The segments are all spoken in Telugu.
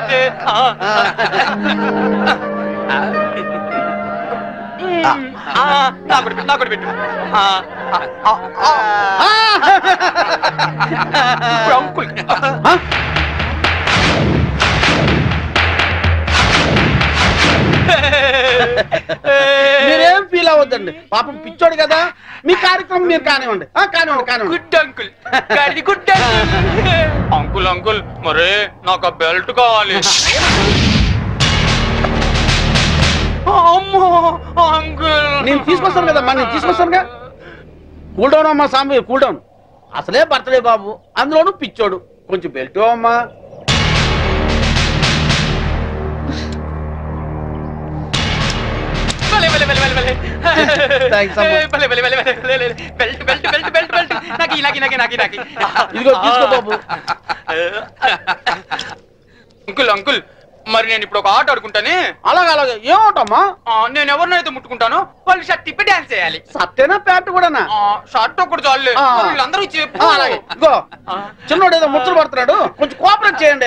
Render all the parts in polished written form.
అయితే నాకు పెట్టు అంకుల్. మీరేం ఫీల్ అవ్వద్దండి, పాపం పిచ్చోడు కదా. మీ కార్యక్రమం మీరు కానివ్వండి. Good uncle. Good uncle. Uncle మరే నాకు ఆ బెల్ట్ కావాలి. అమ్మో అంకుల్. నేను తీసుకొస్తాను కదమ్మా, నేను తీసుకొస్తానుగా. కూల్ డౌన్ అమ్మా సాంబి, కూల్ డౌన్. అసలే బర్త్డే బాబు, అందులోనూ పిచ్చోడు. కొంచెం బెల్ట్ అమ్మా. ఇదిగో తీసుకో బాబు. అంకుల్ అంకుల్ మరి నేను ఇప్పుడు ఒక ఆట ఆడుకుంటానే. అలాగే అలాగే. ఏమవుతామా? నేను ఎవరినైతే ముట్టుకుంటాను వాళ్ళు షర్ట్ తిప్పి డాన్స్ చేయాలి. సత్తేనా ప్యాంట్ కూడానా? షర్ట్ ఒకటి చాలు. వీళ్ళందరూ చెప్పు. అలాగే. ఇగో చిన్నోడు ఏదో ముచ్చలు పడుతున్నాడు, కొంచెం కోఆపరేట్ చేయండి.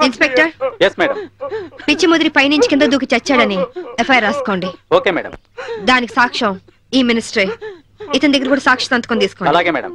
ఇన్స్పెక్టర్. yes madam. పిచ్చి ముదిరి పైనుంచి కింద దూకి చచ్చాడని ఎఫ్ఐఆర్ రాసుకోండి. Okay madam. దానికి సాక్ష్యం ఈ మినిస్ట్రీ. ఇతని దగ్గర కూడా సాక్షి సంతకం తీసుకోండి. అలాగే మేడం.